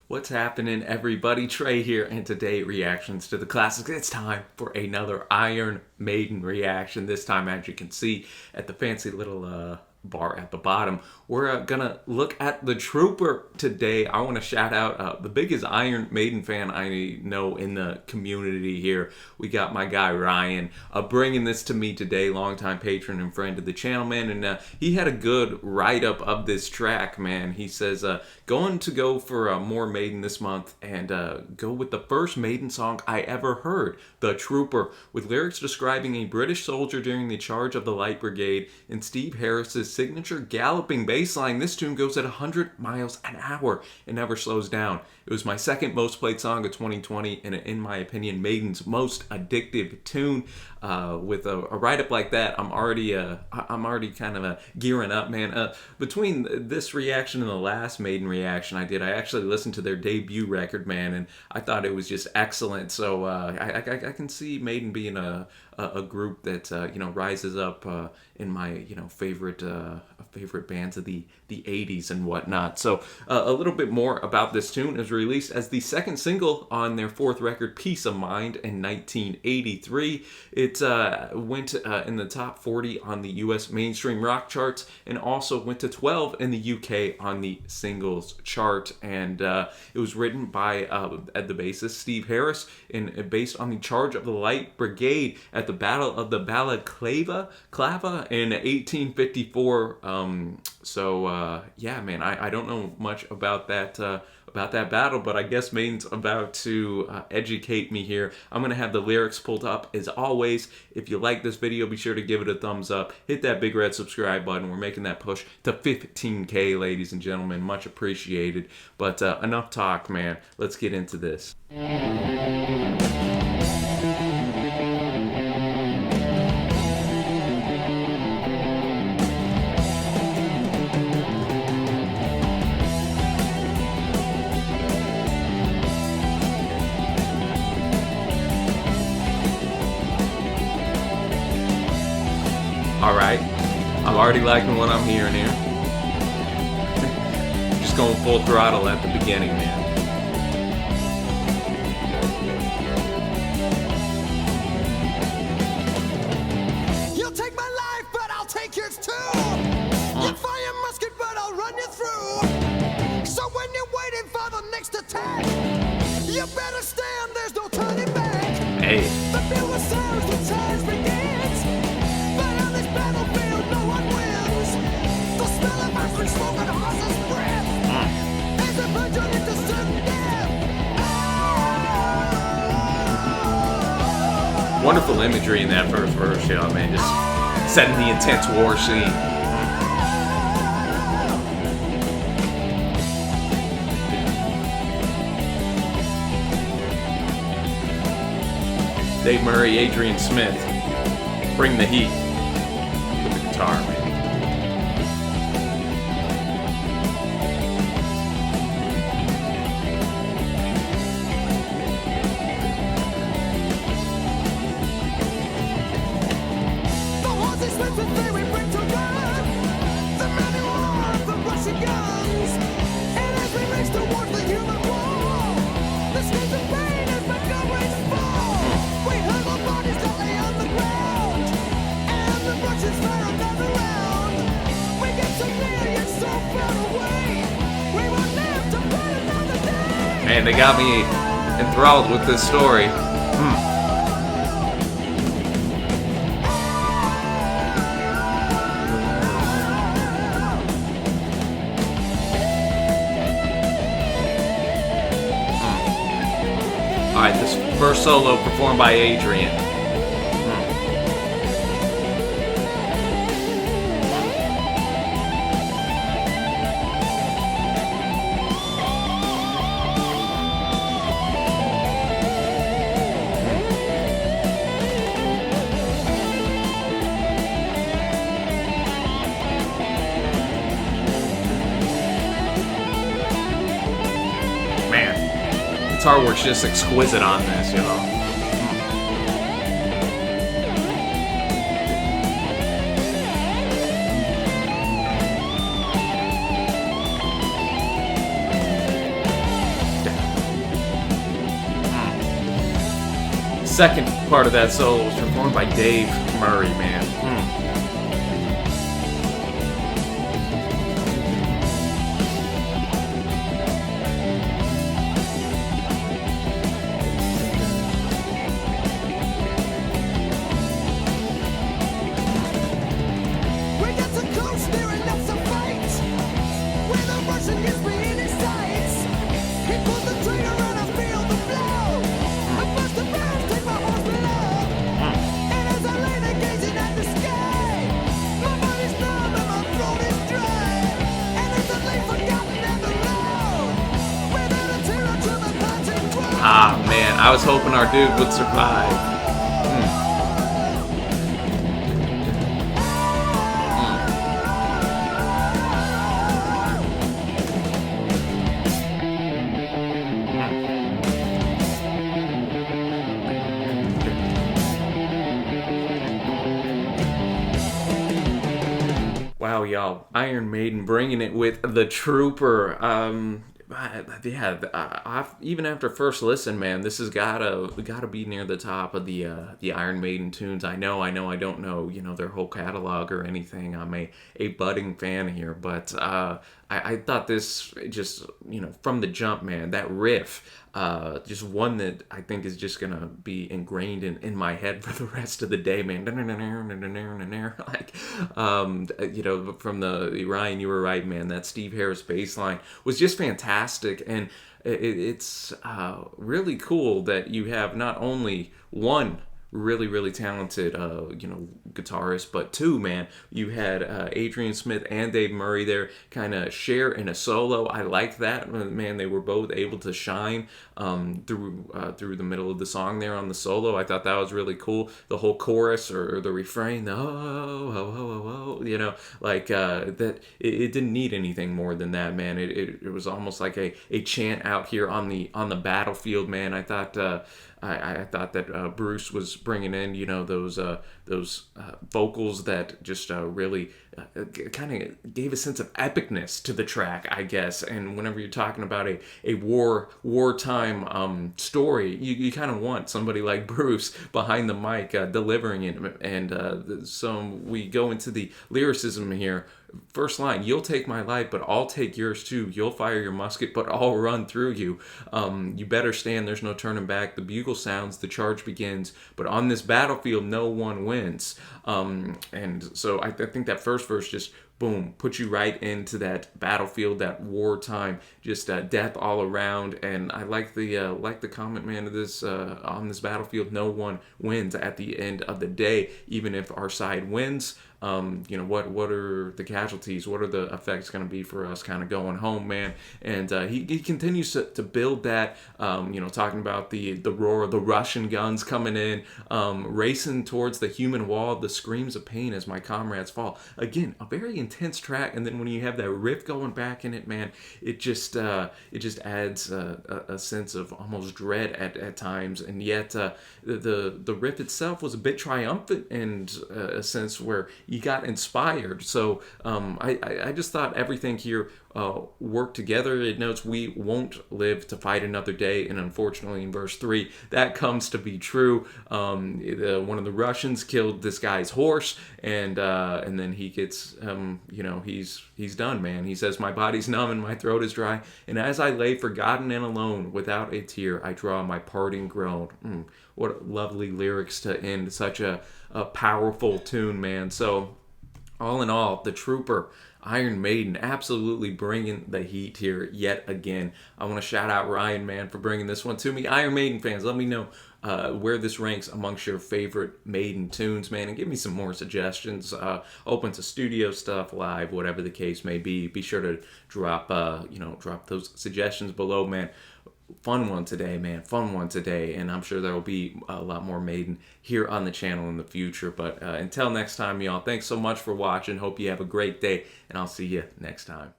What's happening, everybody? Trey here, and today reactions to the classics. It's time for another Iron Maiden reaction. This time, as you can see at the fancy little bar at the bottom, we're gonna look at the Trooper today. I want to shout out the biggest Iron Maiden fan I know in the community here. We got my guy Ryan bringing this to me today, longtime patron and friend of the channel, man. And he had a good write-up of this track, man. He says, going to go for more Maiden this month and go with the first Maiden song I ever heard, The Trooper, with lyrics describing a British soldier during the charge of the Light Brigade and Steve Harris's signature galloping bass line. This tune goes at 100 miles an hour and never slows down. It was my second most played song of 2020 and, in my opinion, Maiden's most addictive tune. With a write-up like that, I'm already kind of gearing up, man. Between this reaction and the last Maiden reaction I did, I actually listened to their debut record, man, and I thought it was just excellent. So I can see Maiden being a group that rises up in my favorite bands of the 80s and whatnot. So a little bit more about this tune. It was released as the second single on their fourth record, Peace of Mind, in 1983. It went in the top 40 on the US mainstream rock charts and also went to 12 in the UK on the singles chart. And it was written by the bassist Steve Harris and based on the charge of the Light Brigade at the Battle of the Balaclava in 1854. Yeah, man, I don't know much about that battle, but I guess Maiden's about to educate me here. I'm going to have the lyrics pulled up as always. If you like this video, be sure to give it a thumbs up. Hit that big red subscribe button. We're making that push to 15K, ladies and gentlemen. Much appreciated. But enough talk, man. Let's get into this. Alright, I'm already liking what I'm hearing here. Just going full throttle at the beginning, man. You'll take my life, but I'll take yours too. You fire musket, but I'll run you through. So when you're waiting for the next attack, you better stand, there's no turning back. Hey. The bugle sounds, the charge begins. But on this battlefield, no one wins. The smell of ice smoke and horse's breath is a virgin into sudden death. Wonderful imagery in that first verse, man. Just setting the intense war scene. Dave Murray, Adrian Smith, bring the heat with the guitar, man. The horses with the theory bring to run. The men who are the Russian guns. And as we race towards the human wall, the screams of pain as Montgomery's fall. We heard the bodies that lay on the ground, and the Russians fire another round. We get so near yet so far away. We will live to fight another day. Man, they got me enthralled with this story. Alright, this first solo performed by Adrian. Man, guitar work's just exquisite on this, second part of that solo was performed by Dave Murray, man. We got the coast nearing up the fight. Where the Russian is being his sights. He pulled the trigger and I feel the blow. I bust the barrels, take my horse below. And as I lay there gazing at the sky, my body's numb and my throat is dry. And as I lay forgotten at the road, without a tear I drew my thoughts and cried. Ah, man, I was hoping our dude would survive. Wow, y'all, Iron Maiden bringing it with the Trooper. Even after first listen, man, this has gotta be near the top of the Iron Maiden tunes. I know, I don't know, their whole catalog or anything. I'm a budding fan here, but I thought this just, from the jump, man, that riff, just one that I think is just gonna be ingrained in my head for the rest of the day, man. Like, from the Ryan, you were right, man. That Steve Harris bass line was just fantastic, and it's really cool that you have not only one really talented guitarist, but two, man, you had Adrian Smith and Dave Murray there kind of share in a solo. I like that, man. They were both able to shine through the middle of the song there on the solo. I thought that was really cool. The whole chorus or the refrain, the that it didn't need anything more than that, man. It was almost like a chant out here on the battlefield, man. I thought I thought that Bruce was bringing in, those vocals that just really kind of gave a sense of epicness to the track, I guess. And whenever you're talking about a wartime story, you kind of want somebody like Bruce behind the mic delivering it. And so we go into the lyricism here. First line, you'll take my life, but I'll take yours too. You'll fire your musket, but I'll run through you. You better stand, there's no turning back. The bugle sounds, the charge begins. But on this battlefield, no one wins. And so I think that first verse just, boom, puts you right into that battlefield, that wartime, just death all around. And I like the comment, man, of this on this battlefield, no one wins at the end of the day, even if our side wins. What are the casualties? What are the effects going to be for us kind of going home, man? And he continues to build that, talking about the roar of the Russian guns coming in, racing towards the human wall, the screams of pain as my comrades fall. Again, a very intense track. And then when you have that riff going back in it, man, it just adds a sense of almost dread at times. And yet the riff itself was a bit triumphant in a sense where you got inspired. So I just thought everything here worked together. It notes we won't live to fight another day, and unfortunately in verse 3 that comes to be true. One of the Russians killed this guy's horse, and then he gets he's done, man. He says, my body's numb and my throat is dry, and as I lay forgotten and alone without a tear, I draw my parting groan. What lovely lyrics to end such a powerful tune, man. So all in all, the Trooper, Iron Maiden, absolutely bringing the heat here yet again. I want to shout out Ryan, man, for bringing this one to me. Iron Maiden fans, let me know where this ranks amongst your favorite Maiden tunes, man, and give me some more suggestions. Open to studio stuff, live, whatever the case may be. Be sure to drop those suggestions below, man. Fun one today, man. Fun one today. And I'm sure there will be a lot more Maiden here on the channel in the future. But until next time, y'all, thanks so much for watching. Hope you have a great day, and I'll see you next time.